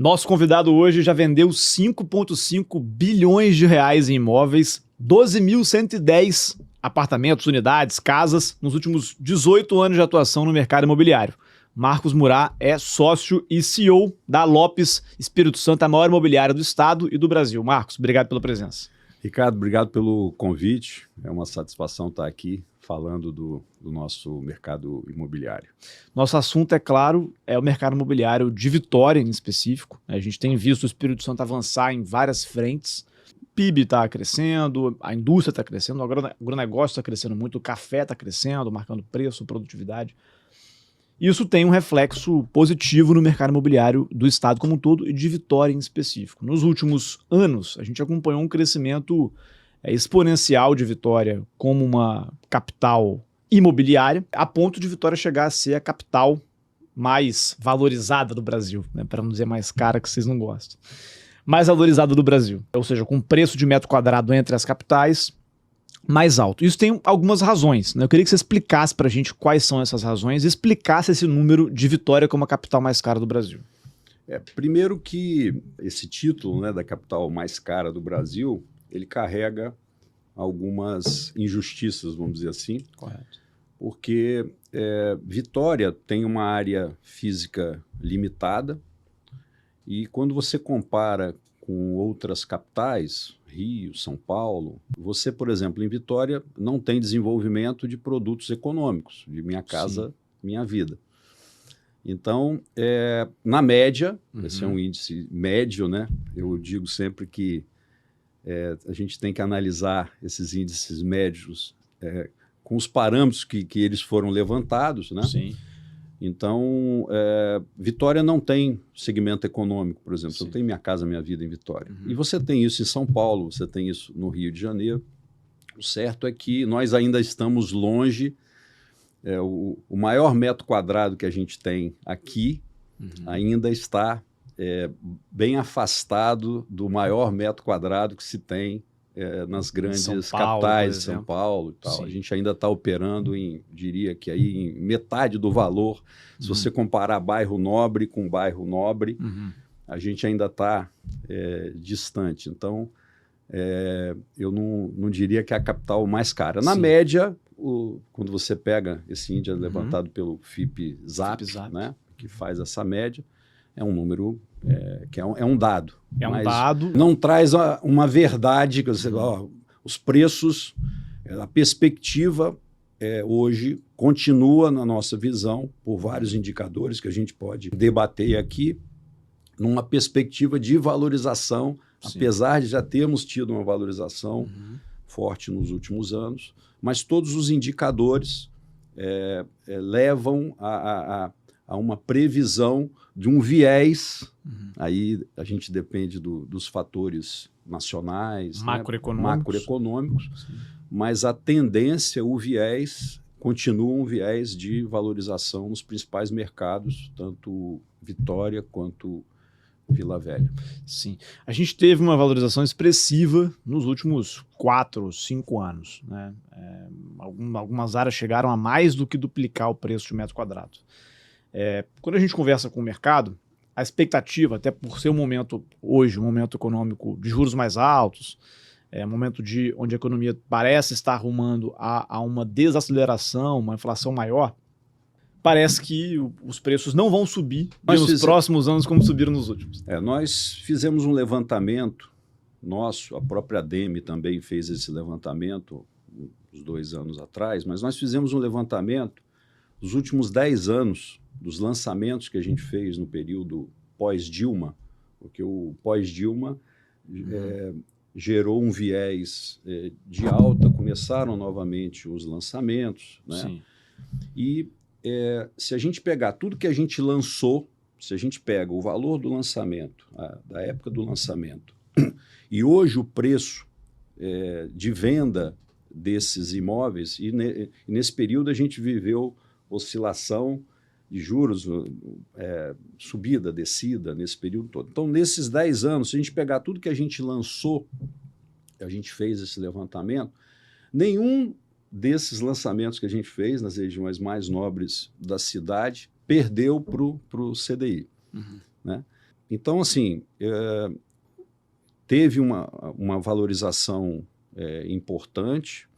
Nosso convidado hoje já vendeu 5,5 bilhões de reais em imóveis, 12.110 apartamentos, unidades, casas, nos últimos 18 anos de atuação no mercado imobiliário. Marcos Murat é sócio e CEO da Lopes Espírito Santo, a maior imobiliária do estado e do Brasil. Marcos, obrigado pela presença. Ricardo, obrigado pelo convite. É uma satisfação estar aqui falando do nosso mercado imobiliário. Nosso assunto, é claro, é o mercado imobiliário de Vitória, em específico. A gente tem visto o Espírito Santo avançar em várias frentes. O PIB está crescendo, a indústria está crescendo, o agronegócio está crescendo muito, o café está crescendo, marcando preço, produtividade. Isso tem um reflexo positivo no mercado imobiliário do estado como um todo e de Vitória em específico. Nos últimos anos, a gente acompanhou um crescimento exponencial de Vitória como uma capital imobiliária, a ponto de Vitória chegar a ser a capital mais valorizada do Brasil, né? Para não dizer mais cara, que vocês não gostam. Mais valorizada do Brasil, ou seja, com preço de metro quadrado entre as capitais mais alto. Isso tem algumas razões, né? Eu queria que você explicasse pra gente quais são essas razões e explicasse esse número de Vitória como a capital mais cara do Brasil. Primeiro que esse título, né, da capital mais cara do Brasil, ele carrega algumas injustiças, vamos dizer assim. Correto. Porque Vitória tem uma área física limitada e quando você compara com outras capitais, Rio, São Paulo, você, por exemplo, em Vitória, não tem desenvolvimento de produtos econômicos, de Minha Casa, Sim. Minha Vida. Então, na média, esse é um índice médio, né? Eu digo sempre que a gente tem que analisar esses índices médios com os parâmetros que eles foram levantados, né? Sim. Então, Vitória não tem segmento econômico, por exemplo. Sim. Você tem Minha Casa Minha Vida em Vitória. E você tem isso em São Paulo, você tem isso no Rio de Janeiro. O certo é que nós ainda estamos longe. O maior metro quadrado que a gente tem aqui ainda está bem afastado do maior metro quadrado que se tem nas grandes capitais de São Paulo e tal. Sim. A gente ainda está operando diria que aí em metade do valor. Se você comparar bairro nobre com bairro nobre, a gente ainda está distante. Então, eu não diria que é a capital mais cara. Na média, quando você pega esse índice levantado pelo FIPE-ZAP, né, que faz essa média, é um número que é um dado. Um dado. Não traz uma verdade, que os preços, a perspectiva hoje continua na nossa visão, por vários indicadores que a gente pode debater aqui, numa perspectiva de valorização, Sim. Apesar de já termos tido uma valorização forte nos últimos anos, mas todos os indicadores levam a uma previsão de um viés, aí a gente depende dos fatores nacionais, macroeconômicos, mas a tendência, o viés, continua um viés de valorização nos principais mercados, tanto Vitória quanto Vila Velha. Sim. A gente teve uma valorização expressiva nos últimos 4, 5 anos, né? Algumas áreas chegaram a mais do que duplicar o preço de metro quadrado. Quando a gente conversa com o mercado, a expectativa, até por ser um momento hoje, um momento econômico de juros mais altos, um momento onde a economia parece estar arrumando a uma desaceleração, uma inflação maior, parece que os preços não vão subir nos próximos anos como subiram nos últimos. Nós fizemos um levantamento nosso, a própria DEME também fez esse levantamento uns 2 anos atrás, mas nós fizemos um levantamento dos últimos 10 anos, dos lançamentos que a gente fez no período pós-Dilma, porque o pós-Dilma gerou um viés de alta, começaram novamente os lançamentos, né? Sim. E se a gente pegar tudo que a gente lançou, se a gente pega o valor do lançamento, da época do lançamento, e hoje o preço de venda desses imóveis, e nesse período a gente viveu oscilação de juros, subida, descida, nesse período todo. Então, nesses 10 anos, se a gente pegar tudo que a gente lançou, a gente fez esse levantamento, nenhum desses lançamentos que a gente fez nas regiões mais nobres da cidade perdeu para o CDI. Né? Então, assim, teve uma valorização importante.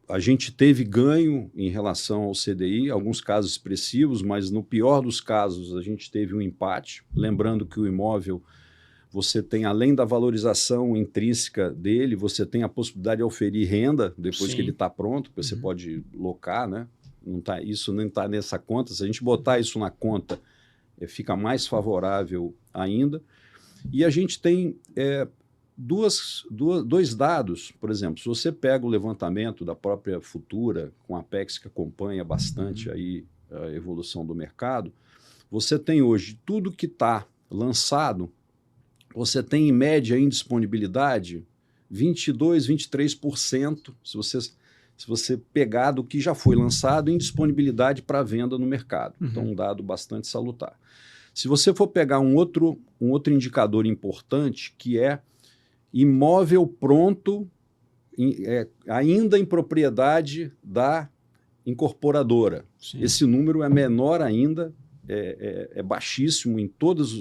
A gente teve ganho em relação ao CDI, alguns casos expressivos, mas no pior dos casos a gente teve um empate. Lembrando que o imóvel, você tem, além da valorização intrínseca dele, você tem a possibilidade de oferir renda depois que ele está pronto, que você pode locar, né? Isso não está nessa conta. Se a gente botar isso na conta, fica mais favorável ainda. E a gente tem dois dados, por exemplo, se você pega o levantamento da própria Futura, com a Apex, que acompanha bastante aí a evolução do mercado, você tem hoje tudo que está lançado, você tem em média em disponibilidade 22%, 23%, se você pegar do que já foi lançado em disponibilidade para venda no mercado. Então, um dado bastante salutar. Se você for pegar um outro indicador importante, que é imóvel pronto, ainda em propriedade da incorporadora. Sim. Esse número é menor ainda, é baixíssimo em todas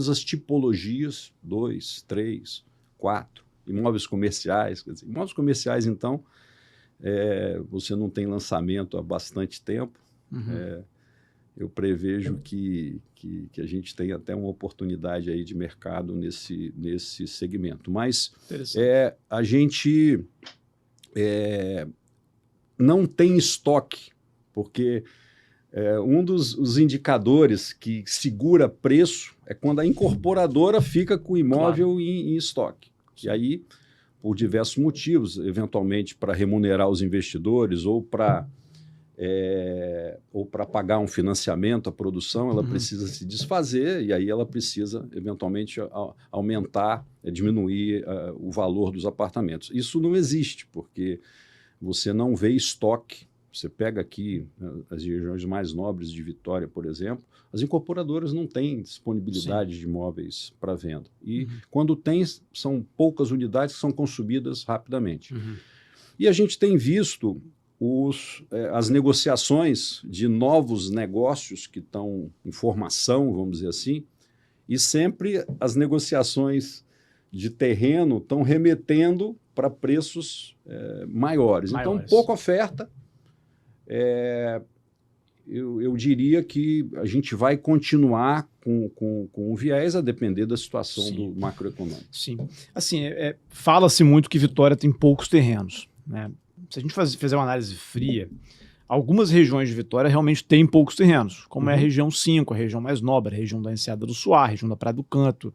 as tipologias, 2, 3, 4, imóveis comerciais. Quer dizer, imóveis comerciais, então, você não tem lançamento há bastante tempo. Eu prevejo que a gente tem até uma oportunidade aí de mercado nesse segmento. Mas a gente não tem estoque, porque um dos indicadores que segura preço é quando a incorporadora fica com o imóvel em estoque. E aí, por diversos motivos, eventualmente para remunerar os investidores ou para pagar um financiamento à produção, ela precisa se desfazer e aí ela precisa, eventualmente, aumentar, diminuir o valor dos apartamentos. Isso não existe, porque você não vê estoque. Você pega aqui as regiões mais nobres de Vitória, por exemplo, as incorporadoras não têm disponibilidade de imóveis para venda. E quando tem, são poucas unidades que são consumidas rapidamente. E a gente tem visto as negociações de novos negócios que estão em formação, vamos dizer assim, e sempre as negociações de terreno estão remetendo para preços maiores. Então, pouca oferta. Eu diria que a gente vai continuar com o viés a depender da situação do macroeconômico. Sim. Assim, fala-se muito que Vitória tem poucos terrenos, né? Se a gente fizer uma análise fria, algumas regiões de Vitória realmente têm poucos terrenos, como é a região 5, a região mais nobre, a região da Enseada do Suá, a região da Praia do Canto.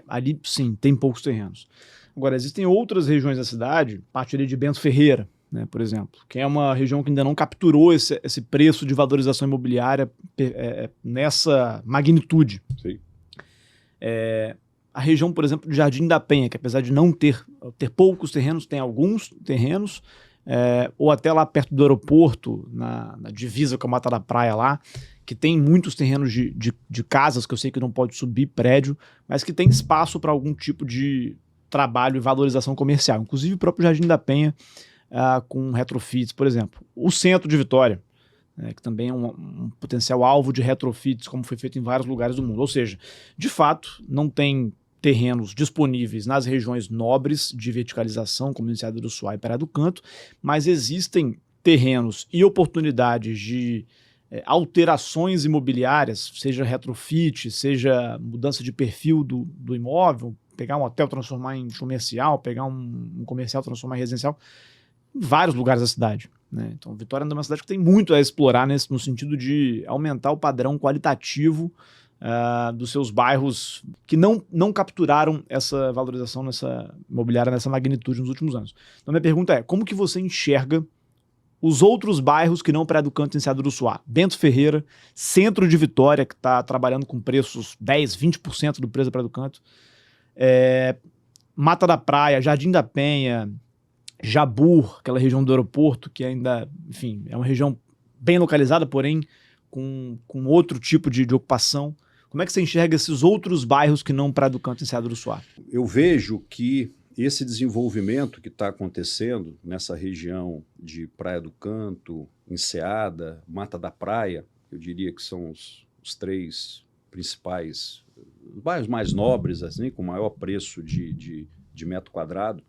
Ali, sim, tem poucos terrenos. Agora, existem outras regiões da cidade, parte ali de Bento Ferreira, né, por exemplo, que é uma região que ainda não capturou esse preço de valorização imobiliária nessa magnitude. Sim. A região, por exemplo, de Jardim da Penha, que apesar de não ter poucos terrenos, tem alguns terrenos, ou até lá perto do aeroporto, na divisa com a Mata da Praia lá, que tem muitos terrenos de casas, que eu sei que não pode subir prédio, mas que tem espaço para algum tipo de trabalho e valorização comercial. Inclusive o próprio Jardim da Penha, com retrofits, por exemplo. O centro de Vitória, que também é um potencial alvo de retrofits, como foi feito em vários lugares do mundo. Ou seja, de fato, não tem terrenos disponíveis nas regiões nobres de verticalização, como Enseada do Suá e Praia do Canto, mas existem terrenos e oportunidades de alterações imobiliárias, seja retrofit, seja mudança de perfil do imóvel, pegar um hotel, transformar em comercial, pegar um comercial, transformar em residencial, em vários lugares da cidade, né? Então, Vitória é uma cidade que tem muito a explorar no sentido de aumentar o padrão qualitativo dos seus bairros que não capturaram essa valorização imobiliária nessa magnitude nos últimos anos. Então, minha pergunta é, como que você enxerga os outros bairros que não Praia do Canto e Enseada do Suá? Bento Ferreira, centro de Vitória, que está trabalhando com preços 10%, 20% do preço da Praia do Canto, Mata da Praia, Jardim da Penha, Jabur, aquela região do aeroporto, que ainda, enfim, é uma região bem localizada, porém com outro tipo de ocupação. Como é que você enxerga esses outros bairros que não Praia do Canto e Enseada do Suá? Eu vejo que esse desenvolvimento que está acontecendo nessa região de Praia do Canto, Enseada, Mata da Praia, eu diria que são os 3 principais, os bairros mais nobres, assim, com maior preço de metro quadrado,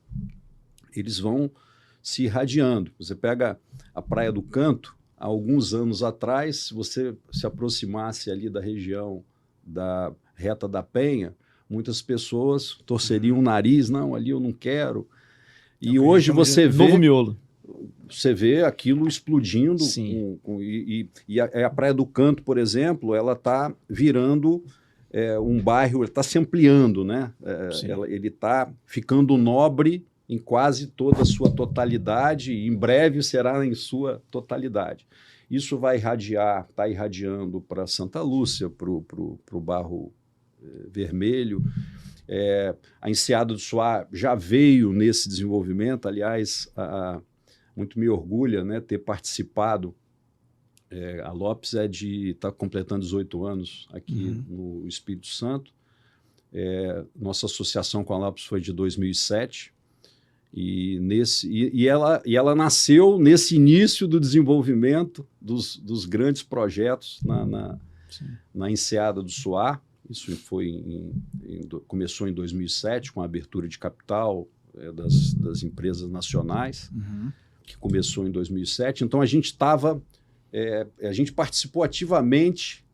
eles vão se irradiando. Você pega a Praia do Canto, há alguns anos atrás, se você se aproximasse ali da região da Reta da Penha, muitas pessoas torceriam o nariz, não, ali eu não quero. E hoje você vê... Novo Miolo. Você vê aquilo explodindo. A Praia do Canto, por exemplo, ela está virando um bairro, está se ampliando, né? Ele está ficando nobre em quase toda a sua totalidade, e em breve será em sua totalidade. Isso vai irradiar, está irradiando para Santa Lúcia, para o Barro Vermelho. A Enseada do Suá já veio nesse desenvolvimento, aliás, muito me orgulha, né, ter participado. A Lopes está completando 18 anos aqui no Espírito Santo. Nossa associação com a Lopes foi de 2007. E ela nasceu nesse início do desenvolvimento dos grandes projetos na Enseada do Suá. Isso começou em 2007, com a abertura de capital das empresas nacionais, que começou em 2007. Então, a gente participou ativamente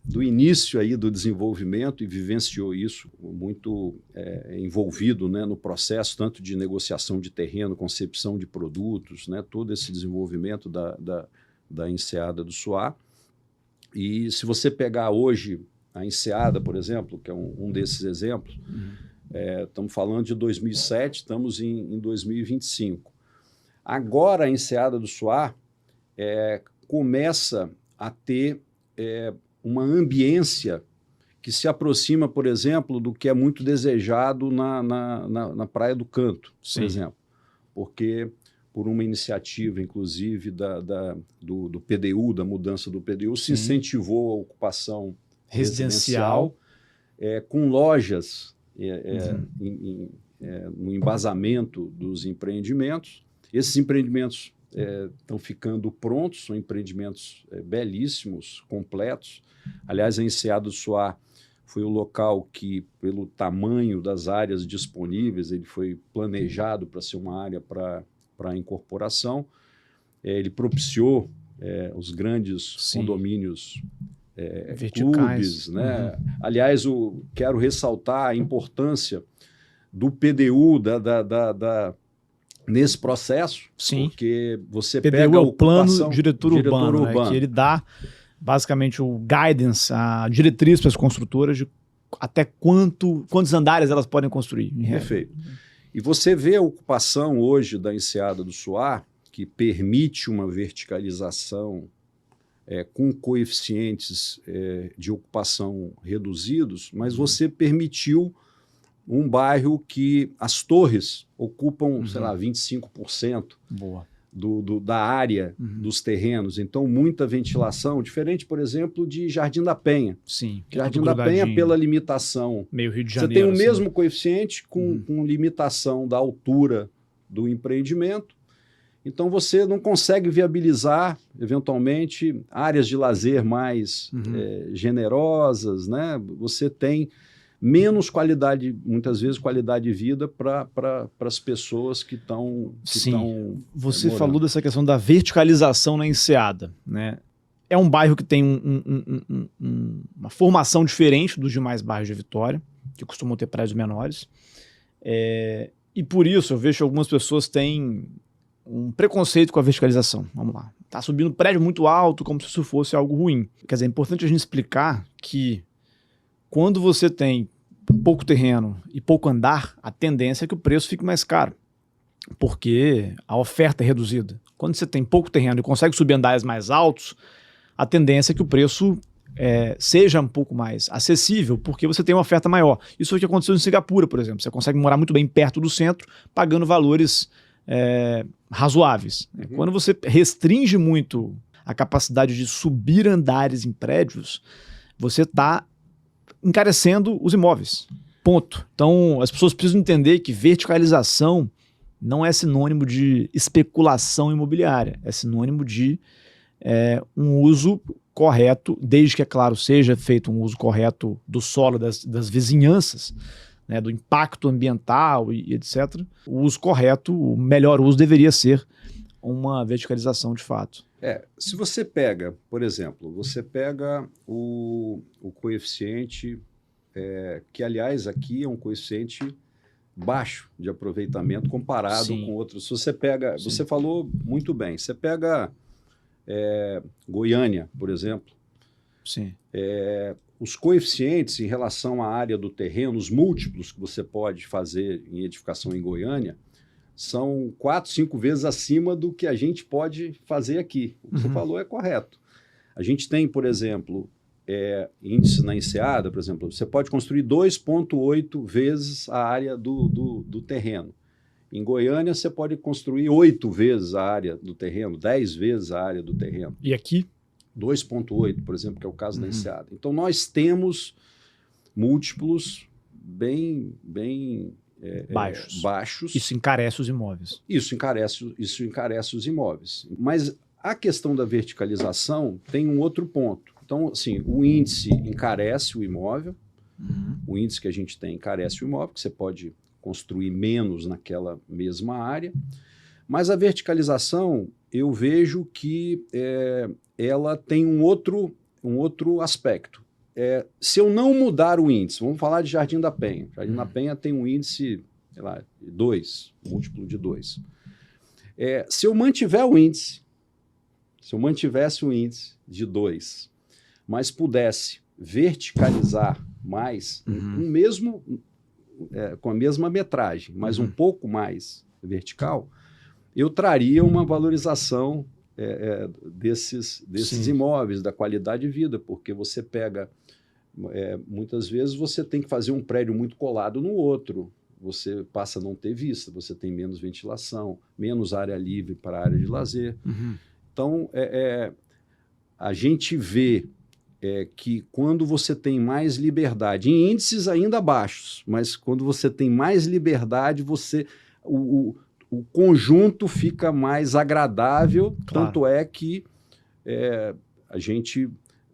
do início aí do desenvolvimento e vivenciou isso muito envolvido, né, no processo tanto de negociação de terreno, concepção de produtos, né, todo esse desenvolvimento da Enseada do Suá. E se você pegar hoje a Enseada, por exemplo, que é um desses exemplos, estamos falando de 2007, estamos em 2025. Agora a Enseada do Suá começa a ter uma ambiência que se aproxima, por exemplo, do que é muito desejado na Praia do Canto, por exemplo. Porque, por uma iniciativa, inclusive, do PDU, da mudança do PDU, se incentivou a ocupação residencial com lojas no embasamento dos empreendimentos. Esses empreendimentos estão ficando prontos, são empreendimentos belíssimos, completos. Aliás, a Enseada do Suá foi o local que, pelo tamanho das áreas disponíveis, ele foi planejado para ser uma área para incorporação. Ele propiciou os grandes condomínios verticais, clubes, né? Aliás, quero ressaltar a importância do PDU nesse processo, porque você PDU pega é o plano diretor urbano, urbano. Né, que ele dá basicamente o guidance, a diretriz para as construtoras de até quantos andares elas podem construir. Perfeito. E você vê a ocupação hoje da Enseada do Suá, que permite uma verticalização com coeficientes de ocupação reduzidos, mas você permitiu um bairro que as torres ocupam, sei lá, 25% da área dos terrenos. Então, muita ventilação, diferente, por exemplo, de Jardim da Penha. Sim. Jardim da Penha, pela limitação... Meio Rio de Janeiro. Você tem o mesmo coeficiente com limitação da altura do empreendimento. Então, você não consegue viabilizar, eventualmente, áreas de lazer mais generosas, né? Você tem menos qualidade, muitas vezes, qualidade de vida para as pessoas que estão Você falou dessa questão da verticalização na Enseada, né? É um bairro que tem uma formação diferente dos demais bairros de Vitória, que costumam ter prédios menores. E por isso eu vejo que algumas pessoas têm um preconceito com a verticalização. Vamos lá. Está subindo prédio muito alto, como se isso fosse algo ruim. Quer dizer, é importante a gente explicar que quando você tem pouco terreno e pouco andar, a tendência é que o preço fique mais caro, porque a oferta é reduzida. Quando você tem pouco terreno e consegue subir andares mais altos, a tendência é que o preço seja um pouco mais acessível, porque você tem uma oferta maior. Isso é o que aconteceu em Singapura, por exemplo. Você consegue morar muito bem perto do centro, pagando valores razoáveis. Quando você restringe muito a capacidade de subir andares em prédios, você está encarecendo os imóveis. Ponto. Então, as pessoas precisam entender que verticalização não é sinônimo de especulação imobiliária, é sinônimo de um uso correto, desde que, é claro, seja feito um uso correto do solo, das vizinhanças, né, do impacto ambiental e etc. O uso correto, o melhor uso deveria ser uma verticalização de fato. Se você pega, por exemplo, você pega o coeficiente, que aliás aqui é um coeficiente baixo de aproveitamento comparado Sim. com outros. Se você pega, Sim. você falou muito bem, você pega Goiânia, por exemplo, Sim. os coeficientes em relação à área do terreno, os múltiplos que você pode fazer em edificação em Goiânia, são 4, 5 vezes acima do que a gente pode fazer aqui. O que você falou é correto. A gente tem, por exemplo, índice na enseada, por exemplo, você pode construir 2,8 vezes a área do terreno. Em Goiânia, você pode construir 8 vezes a área do terreno, 10 vezes a área do terreno. E aqui? 2,8, por exemplo, que é o caso da enseada. Então, nós temos múltiplos bem baixos. Isso encarece os imóveis. Isso encarece os imóveis. Mas a questão da verticalização tem um outro ponto. Então, assim, o índice encarece o imóvel, o índice que a gente tem encarece o imóvel, que você pode construir menos naquela mesma área, mas a verticalização, eu vejo que ela tem um outro aspecto. Se eu não mudar o índice, vamos falar de Jardim da Penha. Jardim da Penha tem um índice, sei lá, 2, múltiplo de 2. Se eu mantiver o índice, se eu mantivesse o índice de 2, mas pudesse verticalizar mais, com a mesma metragem, mas um pouco mais vertical, eu traria uma valorização desses imóveis, da qualidade de vida, porque você pega, muitas vezes você tem que fazer um prédio muito colado no outro, você passa a não ter vista, você tem menos ventilação, menos área livre para a área de lazer. Então, a gente vê que quando você tem mais liberdade, em índices ainda baixos, mas quando você tem mais liberdade, o conjunto fica mais agradável, claro. Tanto é que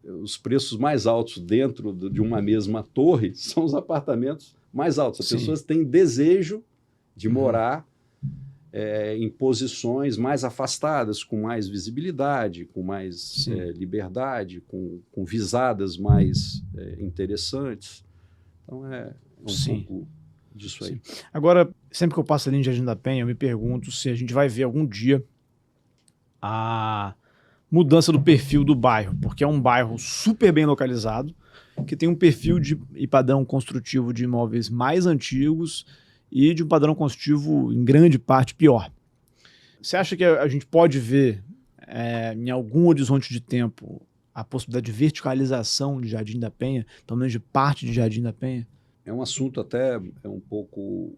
os preços mais altos dentro de uma mesma torre são os apartamentos mais altos. As pessoas têm desejo de morar em posições mais afastadas, com mais visibilidade, com mais liberdade, com visadas mais interessantes. Então, é um pouco disso aí. Agora, sempre que eu passo ali em Jardim da Penha, eu me pergunto se a gente vai ver algum dia a mudança do perfil do bairro, porque é um bairro super bem localizado, que tem um perfil e padrão construtivo de imóveis mais antigos e de um padrão construtivo, em grande parte, pior. Você acha que a gente pode ver, em algum horizonte de tempo, a possibilidade de verticalização de Jardim da Penha, pelo menos de parte de Jardim da Penha? É um assunto até um pouco...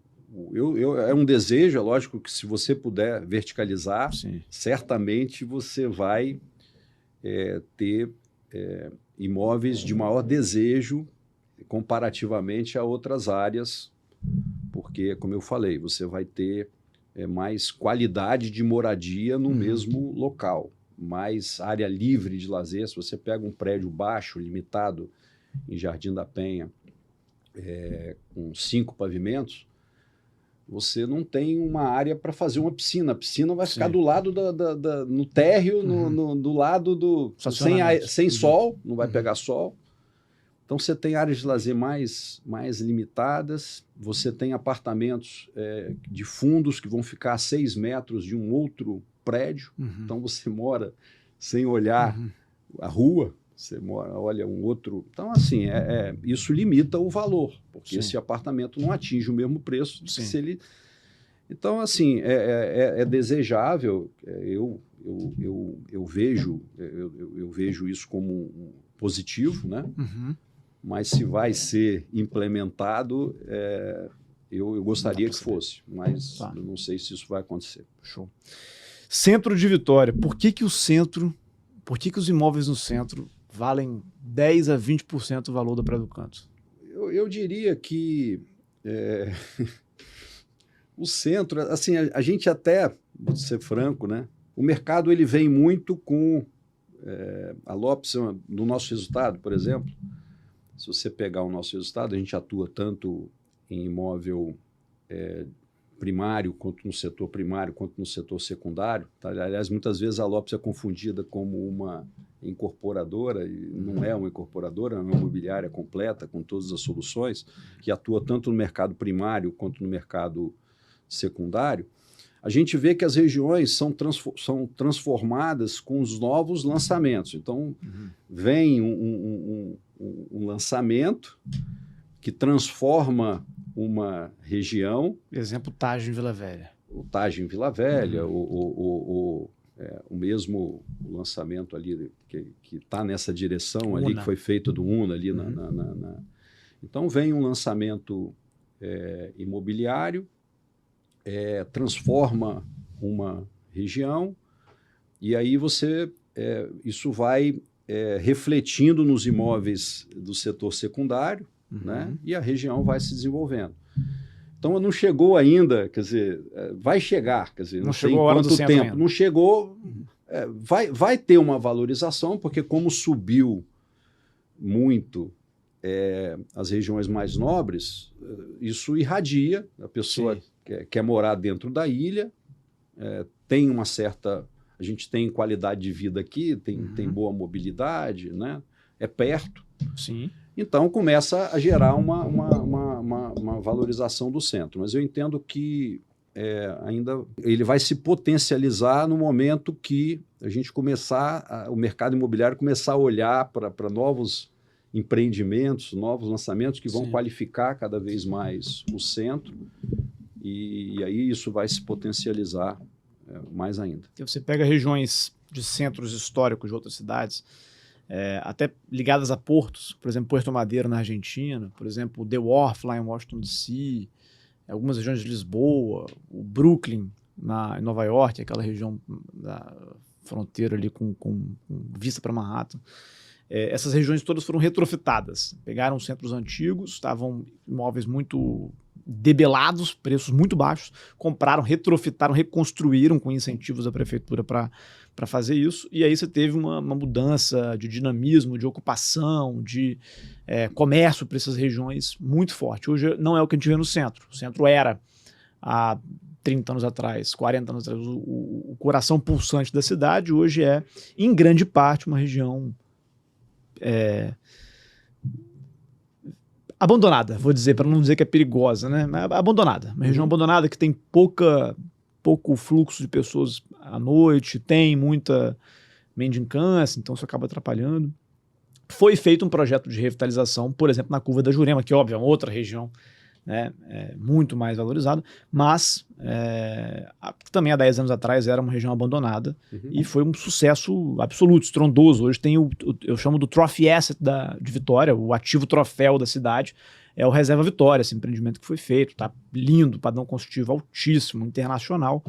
é um desejo, é lógico que se você puder verticalizar, certamente você vai ter imóveis de maior desejo comparativamente a outras áreas, porque, como eu falei, você vai ter mais qualidade de moradia no mesmo local, mais área livre de lazer. Se você pega um prédio baixo, limitado, em Jardim da Penha, com 5 pavimentos, você não tem uma área para fazer uma piscina. A piscina vai ficar do lado no térreo, do lado sem sol, não vai pegar sol. Então, você tem áreas de lazer mais limitadas, você tem apartamentos de fundos que vão ficar a 6 metros de um outro prédio. Então, você mora sem olhar a rua, você olha um outro... Então, assim, isso limita o valor, porque esse apartamento não atinge o mesmo preço se ele... Então, assim, é desejável, eu vejo isso como positivo, né? Mas se vai ser implementado, eu gostaria que fosse, mas eu não sei se isso vai acontecer. Show. Centro de Vitória. Por que os imóveis no centro valem 10 a 20% do valor da Praia do Canto? Eu diria que o centro, assim, a gente até, vou ser franco, né? O mercado ele vem muito com A Lopes, no nosso resultado, por exemplo, se você pegar o nosso resultado, a gente atua tanto em imóvel primário, quanto no setor primário, quanto no setor secundário. Tá? Aliás, muitas vezes a Lopes é confundida como uma incorporadora, e não é uma incorporadora, é uma imobiliária completa, com todas as soluções, que atua tanto no mercado primário quanto no mercado secundário. A gente vê que as regiões são transformadas com os novos lançamentos. Então, vem um lançamento que transforma uma região. Exemplo, Taj em Vila Velha. O Taj em Vila Velha, o mesmo lançamento ali que está nessa direção ali, que foi feito do UNA ali. Então, vem um lançamento imobiliário, transforma uma região, e aí isso vai refletindo nos imóveis do setor secundário, né? E a região vai se desenvolvendo. Então não chegou ainda, quer dizer, vai chegar, quer dizer, não sei quanto tempo, não chegou, vai ter uma valorização, porque como subiu muito as regiões mais nobres, isso irradia, a pessoa quer morar dentro da ilha, tem uma certa... A gente tem qualidade de vida aqui, tem boa mobilidade, né? É perto. Sim. Então começa a gerar uma valorização do centro. Mas eu entendo que ainda ele vai se potencializar no momento que a gente o mercado imobiliário começar a olhar para novos empreendimentos, novos lançamentos que vão qualificar cada vez mais o centro, e aí isso vai se potencializar mais ainda. E você pega regiões de centros históricos de outras cidades, até ligadas a portos, por exemplo, Puerto Madeiro na Argentina, por exemplo, The Wharf lá em Washington DC, algumas regiões de Lisboa, o Brooklyn em Nova York, aquela região da fronteira ali com vista para Manhattan. Essas regiões todas foram retrofitadas, pegaram centros antigos, estavam imóveis muito debelados, preços muito baixos, compraram, retrofitaram, reconstruíram com incentivos da prefeitura para fazer isso, e aí você teve uma mudança de dinamismo, de ocupação, de comércio para essas regiões muito forte. Hoje não é o que a gente vê no centro. O centro era, há 30 anos atrás, 40 anos atrás, o coração pulsante da cidade. Hoje é, em grande parte, uma região abandonada, vou dizer, para não dizer que é perigosa, né? Mas abandonada. Uma região abandonada que tem pouco fluxo de pessoas à noite, tem muita mendicância, então isso acaba atrapalhando. Foi feito um projeto de revitalização, por exemplo, na Curva da Jurema, que óbvio é uma outra região, né, muito mais valorizada, mas também há 10 anos atrás era uma região abandonada e foi um sucesso absoluto, estrondoso. Hoje tem eu chamo do Trophy Asset de Vitória, o ativo troféu da cidade, é o Reserva Vitória, esse empreendimento que foi feito, tá lindo, padrão construtivo altíssimo, internacional,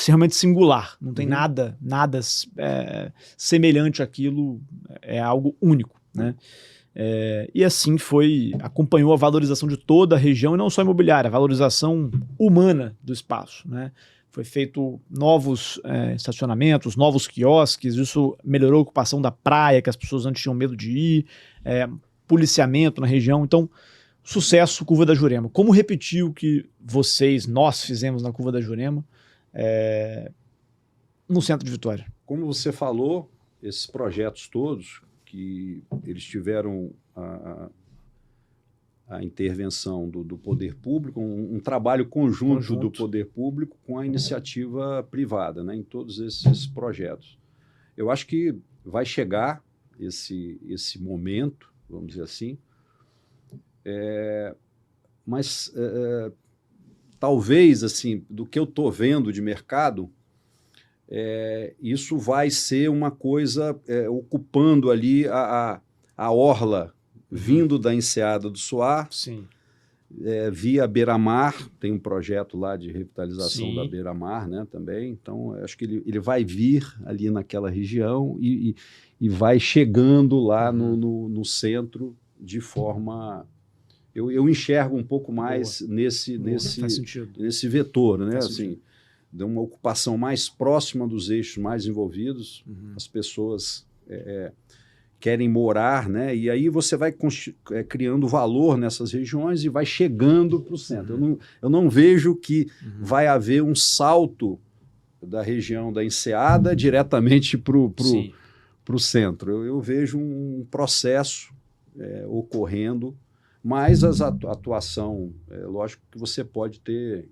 realmente singular, não tem nada semelhante àquilo, é algo único, né? E assim acompanhou a valorização de toda a região, e não só imobiliária, a valorização humana do espaço, né? Foi feito novos estacionamentos, novos quiosques, isso melhorou a ocupação da praia, que as pessoas antes tinham medo de ir, policiamento na região. Então, sucesso, Curva da Jurema. Como repetir o que nós fizemos na Curva da Jurema no centro de Vitória? Como você falou, esses projetos todos, que eles tiveram a intervenção do poder público, um trabalho conjunto do poder público com a iniciativa privada, né, em todos esses projetos. Eu acho que vai chegar esse momento, vamos dizer assim, mas talvez, assim, do que eu estou vendo de mercado, isso vai ser uma coisa ocupando ali a orla, vindo da Enseada do Suar, via Beira-Mar, tem um projeto lá de revitalização da Beira-Mar, né, também. Então, acho que ele vai vir ali naquela região e vai chegando lá no centro de forma... Eu enxergo um pouco mais nesse vetor, né? Assim, de uma ocupação mais próxima dos eixos mais envolvidos, as pessoas querem morar, né? E aí você vai criando valor nessas regiões e vai chegando para o centro. Eu não vejo que vai haver um salto da região da Enseada diretamente para o centro. Eu vejo um processo ocorrendo, mas a atuação, lógico que você pode ter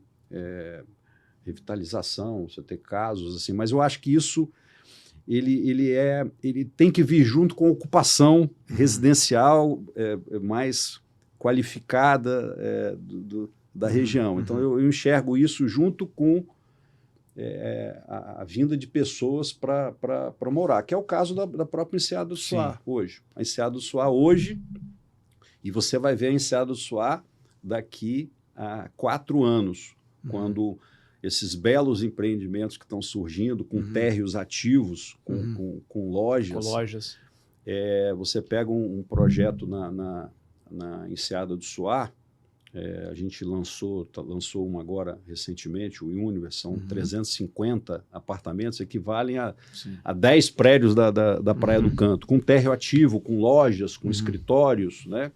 revitalização, você ter casos assim, mas eu acho que isso ele tem que vir junto com a ocupação residencial mais qualificada da região. Então eu enxergo isso junto com a vinda de pessoas para morar, que é o caso da própria Enseada do Suá hoje. A Enseada do Suá hoje, e você vai ver a Enseada do Suá daqui a 4 anos, quando esses belos empreendimentos que estão surgindo, com térreos ativos, com lojas. Você pega um projeto na Enseada do Suá, a gente lançou uma agora recentemente, o Universe, são 350 apartamentos, equivalem a 10 prédios da Praia do Canto, com térreo ativo, com lojas, com escritórios, né?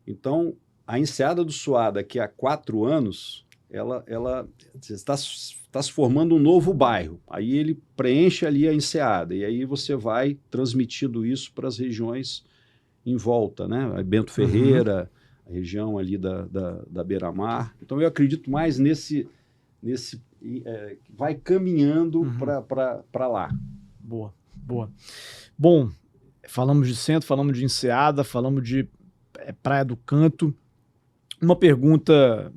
Então, a Enseada do Suá, daqui a 4 anos, ela está se formando um novo bairro. Aí ele preenche ali a Enseada, e aí você vai transmitindo isso para as regiões em volta, né? Bento Ferreira, a região ali da Beira-Mar. Então eu acredito mais nesse vai caminhando para lá. Boa. Bom, falamos de centro, falamos de Enseada, falamos de Praia do Canto. Uma pergunta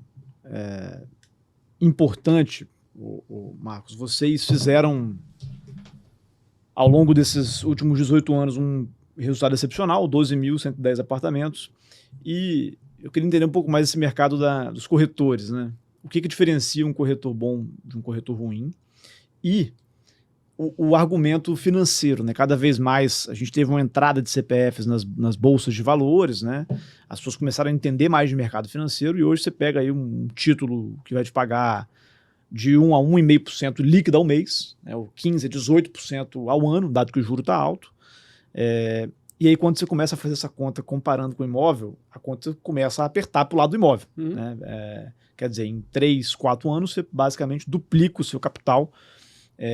importante, Marcos, vocês fizeram ao longo desses últimos 18 anos um resultado excepcional, 12.110 apartamentos, e eu queria entender um pouco mais esse mercado dos corretores, né? O que diferencia um corretor bom de um corretor ruim? E o argumento financeiro, né? Cada vez mais a gente teve uma entrada de CPFs nas bolsas de valores, né? As pessoas começaram a entender mais de mercado financeiro e hoje você pega aí um título que vai te pagar de 1 a 1,5% líquido ao mês, né? O 15% a 18% ao ano, dado que o juro está alto. E aí quando você começa a fazer essa conta comparando com o imóvel, a conta começa a apertar para o lado do imóvel. Né? Quer dizer, em 3, 4 anos você basicamente duplica o seu capital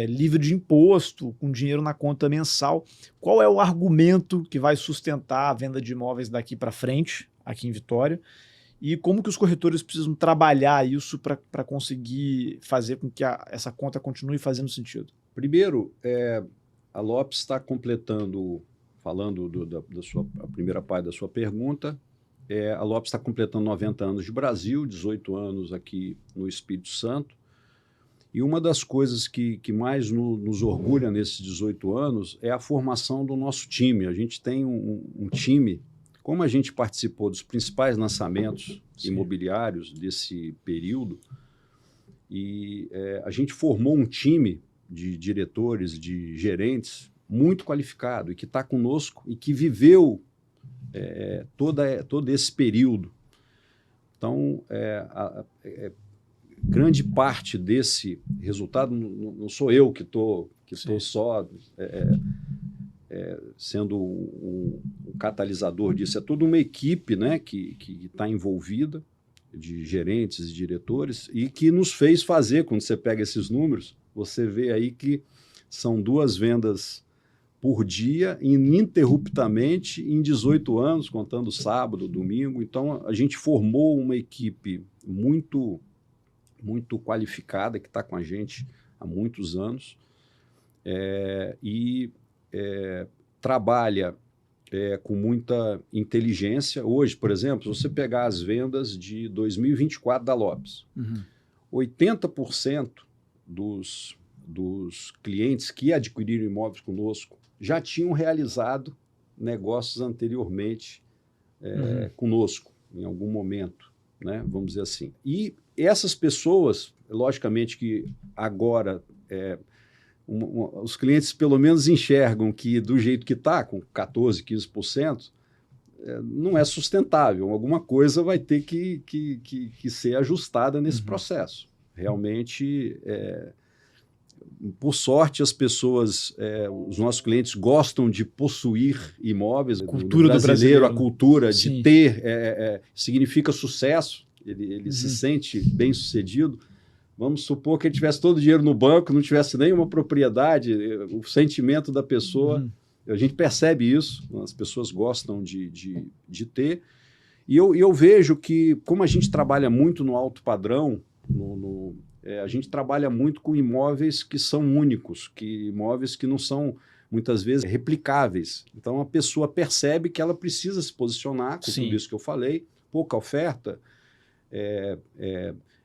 livre de imposto, com dinheiro na conta mensal. Qual é o argumento que vai sustentar a venda de imóveis daqui para frente, aqui em Vitória? E como que os corretores precisam trabalhar isso para conseguir fazer com que essa conta continue fazendo sentido? Primeiro, a Lopes está completando, falando a primeira parte da sua pergunta, a Lopes está completando 90 anos de Brasil, 18 anos aqui no Espírito Santo. E uma das coisas que mais nos orgulha nesses 18 anos é a formação do nosso time. A gente tem um time, como a gente participou dos principais lançamentos imobiliários desse período, e a gente formou um time de diretores, de gerentes muito qualificado e que está conosco e que viveu todo esse período. Então, grande parte desse resultado, não sou eu que estou só sendo um catalisador disso, é toda uma equipe, né, que está envolvida, de gerentes e diretores, e que nos fez fazer, quando você pega esses números, você vê aí que são 2 vendas por dia, ininterruptamente, em 18 anos, contando sábado, domingo. Então, a gente formou uma equipe muito qualificada, que está com a gente há muitos anos, e trabalha com muita inteligência. Hoje, por exemplo, se você pegar as vendas de 2024 da Lopes, 80% dos clientes que adquiriram imóveis conosco já tinham realizado negócios anteriormente conosco, em algum momento, né? Vamos dizer assim. E essas pessoas, logicamente que agora os clientes pelo menos enxergam que do jeito que está, com 14%, 15%, não é sustentável. Alguma coisa vai ter que ser ajustada nesse processo. Realmente, por sorte, as pessoas, os nossos clientes gostam de possuir imóveis. Cultura do brasileiro, a cultura Sim. de ter, significa sucesso, ele se sente bem-sucedido. Vamos supor que ele tivesse todo o dinheiro no banco, não tivesse nenhuma propriedade, o sentimento da pessoa, a gente percebe isso, as pessoas gostam de ter. E eu vejo que, como a gente trabalha muito no alto padrão, a gente trabalha muito com imóveis que são únicos, imóveis que não são, muitas vezes, replicáveis. Então, a pessoa percebe que ela precisa se posicionar, com tudo isso que eu falei, pouca oferta,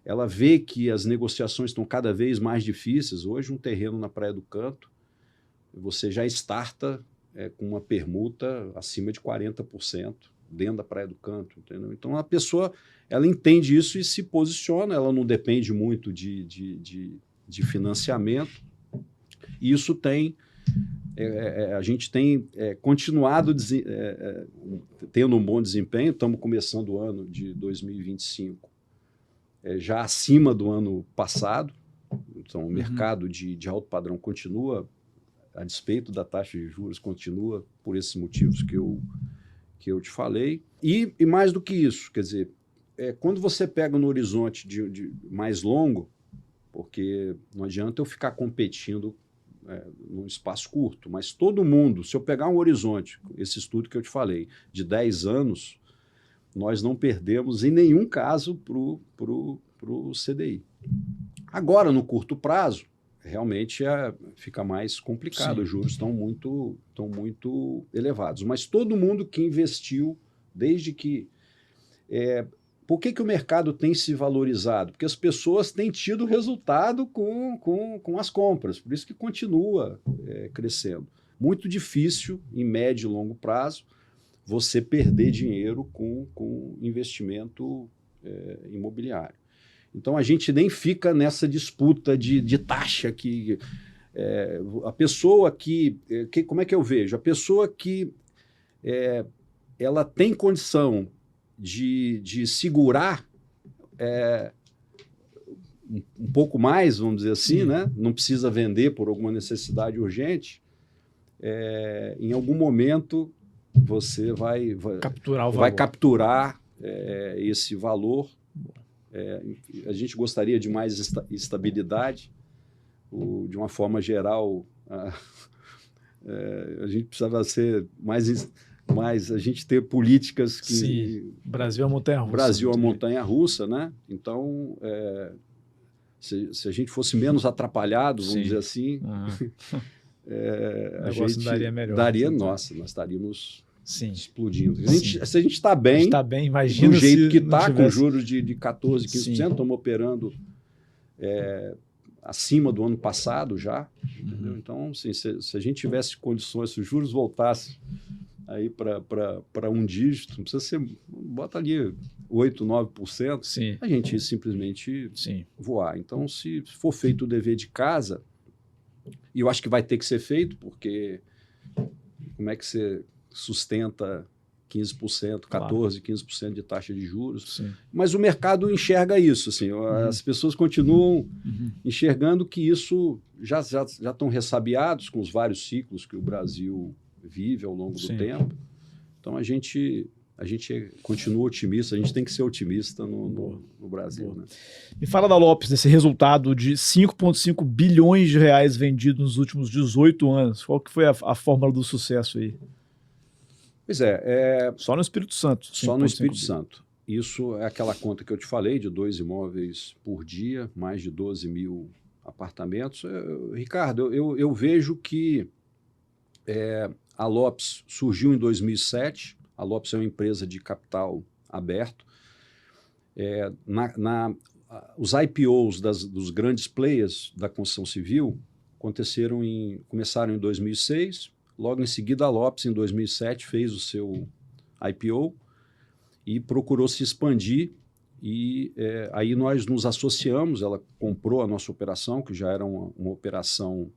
ela vê que as negociações estão cada vez mais difíceis. Hoje, um terreno na Praia do Canto, você já starta com uma permuta acima de 40% dentro da Praia do Canto, entendeu? Então, a pessoa, ela entende isso e se posiciona, ela não depende muito de financiamento. E isso a gente tem continuado tendo um bom desempenho. Estamos começando o ano de 2025 já acima do ano passado. Então, o mercado de alto padrão continua, a despeito da taxa de juros, continua por esses motivos que eu te falei. E mais do que isso, quer dizer, quando você pega no horizonte de mais longo, porque não adianta eu ficar competindo num espaço curto, mas todo mundo, se eu pegar um horizonte, esse estudo que eu te falei, de 10 anos, nós não perdemos em nenhum caso para o CDI. Agora, no curto prazo, realmente fica mais complicado. Sim. Os juros estão muito elevados. Mas todo mundo que investiu, desde que... por que o mercado tem se valorizado? Porque as pessoas têm tido resultado com as compras, por isso que continua crescendo. Muito difícil, em médio e longo prazo, você perder dinheiro com investimento imobiliário. Então, a gente nem fica nessa disputa de taxa que a pessoa que... Como é que eu vejo? A pessoa que ela tem condição de segurar um pouco mais, vamos dizer assim, né? Não precisa vender por alguma necessidade urgente, em algum momento você vai capturar esse valor. A gente gostaria de mais estabilidade, de uma forma geral. A gente precisava ser mais a gente ter políticas que... Sim, Brasil é uma montanha-russa. Brasil é uma montanha-russa, né? Então, se a gente fosse menos atrapalhado, vamos dizer assim, a gente daria melhor. Nós estaríamos explodindo. Se a gente está bem, imagina do jeito que está, com juros de 14%, 15%, estamos operando acima do ano passado já. Entendeu? Então, assim, se a gente tivesse condições, se os juros voltassem aí para um dígito, não precisa ser, bota ali 8%, 9%, a gente ia simplesmente voar. Então, se for feito o dever de casa, e eu acho que vai ter que ser feito, porque como é que você sustenta 15%, 14%, 15% de taxa de juros? Mas o mercado enxerga isso, assim, as pessoas continuam enxergando que isso já estão ressabiados com os vários ciclos que o Brasil vive ao longo do tempo. Então, a gente continua otimista, a gente tem que ser otimista no Brasil. Né? Me fala da Lopes, desse resultado de 5,5 bilhões de reais vendidos nos últimos 18 anos. Qual que foi a fórmula do sucesso aí? Pois só no Espírito Santo. Só no Espírito Santo. Isso é aquela conta que eu te falei, de 2 imóveis por dia, mais de 12 mil apartamentos. Ricardo, eu vejo que a Lopes surgiu em 2007. A Lopes é uma empresa de capital aberto. Os IPOs dos grandes players da construção civil começaram em 2006. Logo em seguida, a Lopes, em 2007, fez o seu IPO e procurou se expandir. E aí nós nos associamos, ela comprou a nossa operação, que já era uma operação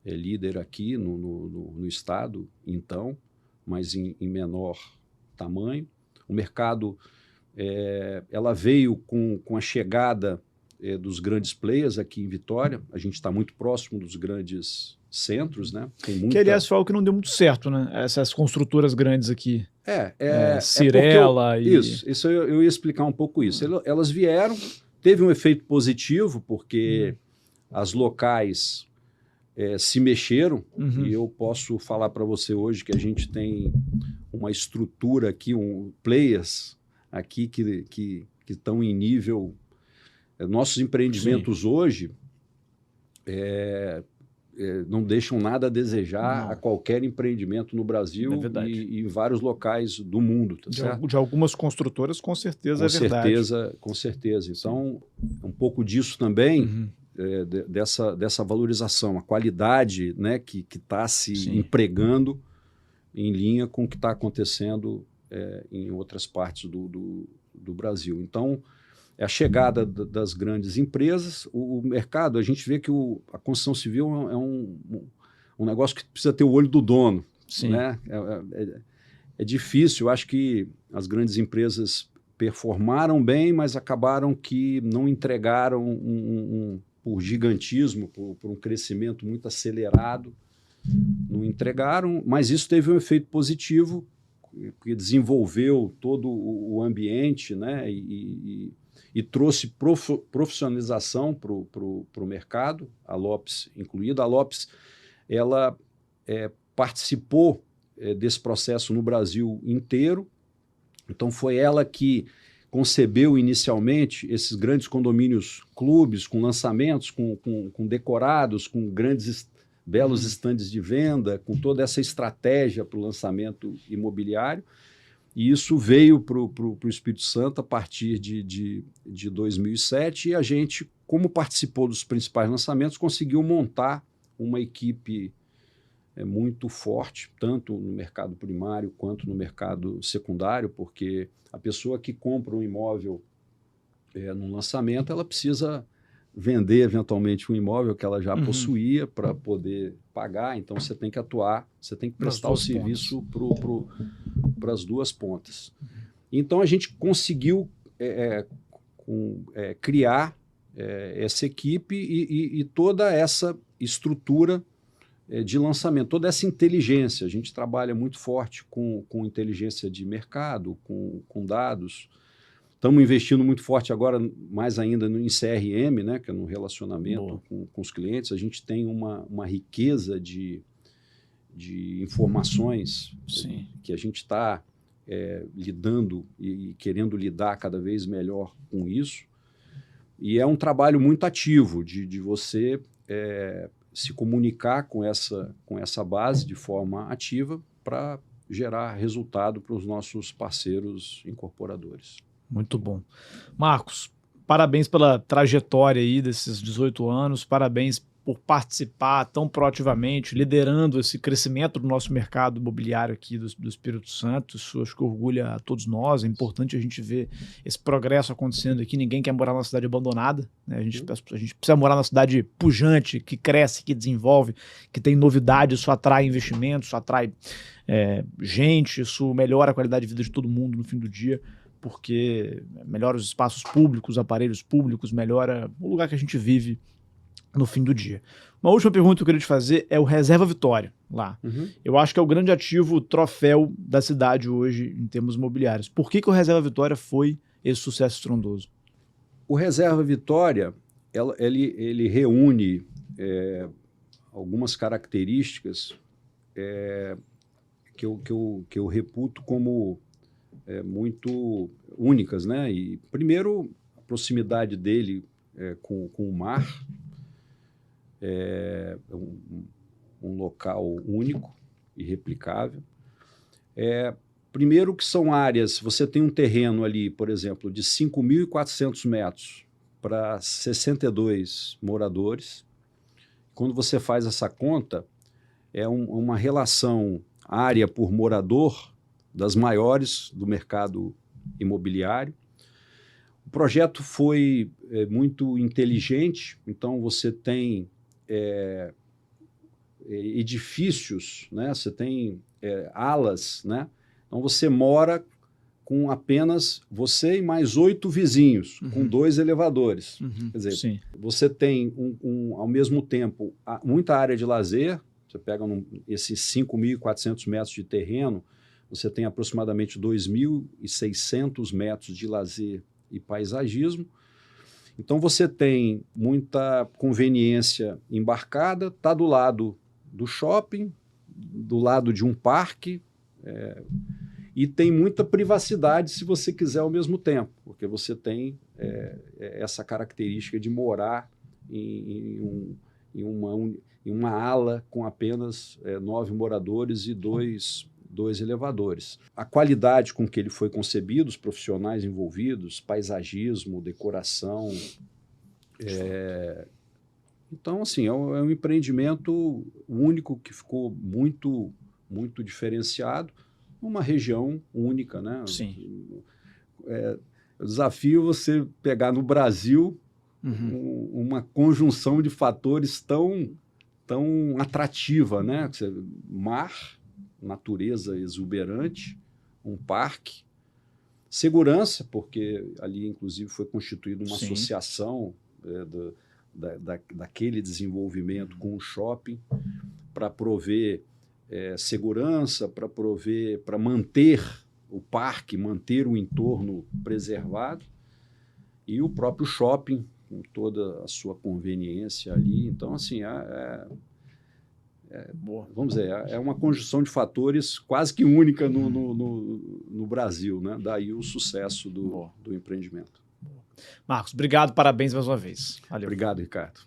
líder aqui no estado, então, mas em menor tamanho. O mercado, ela veio com a chegada dos grandes players aqui em Vitória. A gente está muito próximo dos grandes centros, né? Tem muita... Que, aliás, foi algo que não deu muito certo, né? Essas construtoras grandes aqui. Cirela e... Isso eu ia explicar um pouco isso. Elas vieram, teve um efeito positivo, porque as locais se mexeram, e eu posso falar para você hoje que a gente tem uma estrutura aqui, players aqui que estão em nível... nossos empreendimentos hoje não deixam nada a desejar a qualquer empreendimento no Brasil e em vários locais do mundo. Tá certo? De algumas construtoras, com certeza é verdade. Com certeza. Então, um pouco disso também, dessa valorização, a qualidade, né, que está se empregando em linha com o que está acontecendo em outras partes do Brasil. Então, é a chegada das grandes empresas, o mercado, a gente vê que a construção civil é um negócio que precisa ter o olho do dono. Sim. Né? É difícil, eu acho que as grandes empresas performaram bem, mas acabaram que não entregaram por gigantismo, por um crescimento muito acelerado, não entregaram, mas isso teve um efeito positivo, porque desenvolveu todo o ambiente, né? E trouxe profissionalização para o mercado, a Lopes incluída. A Lopes, ela participou desse processo no Brasil inteiro, então foi ela que concebeu inicialmente esses grandes condomínios clubes, com lançamentos, com decorados, com belos estandes de venda, com toda essa estratégia para o lançamento imobiliário. E isso veio para o Espírito Santo a partir de 2007, e a gente, como participou dos principais lançamentos, conseguiu montar uma equipe muito forte, tanto no mercado primário quanto no mercado secundário, porque a pessoa que compra um imóvel no lançamento, ela precisa vender eventualmente um imóvel que ela já possuía para poder pagar, então você tem que atuar, você tem que prestar o serviço para as duas pontas. Então a gente conseguiu criar essa equipe e toda essa estrutura de lançamento, toda essa inteligência. A gente trabalha muito forte com inteligência de mercado, com dados. Estamos investindo muito forte agora, mais ainda em CRM, né, que é no relacionamento com os clientes. A gente tem uma riqueza de informações que a gente está lidando e querendo lidar cada vez melhor com isso. E é um trabalho muito ativo de você se comunicar com essa base de forma ativa para gerar resultado para os nossos parceiros incorporadores. Muito bom. Marcos, parabéns pela trajetória aí desses 18 anos, parabéns por participar tão proativamente, liderando esse crescimento do nosso mercado imobiliário aqui do Espírito Santo. Isso acho que orgulha a todos nós. É importante a gente ver esse progresso acontecendo aqui. Ninguém quer morar numa cidade abandonada, né? A gente precisa morar numa cidade pujante, que cresce, que desenvolve, que tem novidade. Isso atrai investimentos, isso atrai gente, isso melhora a qualidade de vida de todo mundo no fim do dia, porque melhora os espaços públicos, aparelhos públicos, melhora o lugar que a gente vive no fim do dia. Uma última pergunta que eu queria te fazer é o Reserva Vitória lá. Eu acho que é o grande ativo, troféu da cidade hoje em termos imobiliários. Por que o Reserva Vitória foi esse sucesso estrondoso? O Reserva Vitória, ele reúne algumas características que eu reputo como muito únicas, né? E, primeiro, a proximidade dele com o mar, um local único, irreplicável. Primeiro que são áreas, você tem um terreno ali, por exemplo, de 5.400 metros para 62 moradores. Quando você faz essa conta, é uma relação área por morador das maiores do mercado imobiliário. O projeto foi muito inteligente, então você tem edifícios, né? Você tem alas, né? Então você mora com apenas você e mais 8 vizinhos, com 2 elevadores. Quer dizer, Sim. você tem, ao mesmo tempo, muita área de lazer. Você pega esses 5.400 metros de terreno, você tem aproximadamente 2.600 metros de lazer e paisagismo. Então, você tem muita conveniência embarcada, está do lado do shopping, do lado de um parque, e tem muita privacidade se você quiser ao mesmo tempo, porque você tem essa característica de morar em uma ala com apenas 9 moradores e 2 elevadores. A qualidade com que ele foi concebido, os profissionais envolvidos, paisagismo, decoração. Então, assim, é um empreendimento único que ficou muito, muito diferenciado, numa região única, né? Sim. O desafio é você pegar no Brasil uma conjunção de fatores tão atrativa, né? Mar, natureza exuberante, um parque, segurança, porque ali, inclusive, foi constituída uma associação daquele desenvolvimento com o shopping para prover segurança, para manter o parque, manter o entorno preservado, e o próprio shopping, com toda a sua conveniência ali. Então, assim, vamos dizer, é uma conjunção de fatores quase que única no Brasil, né? Daí o sucesso do empreendimento. Marcos, obrigado, parabéns mais uma vez. Valeu. Obrigado, Ricardo.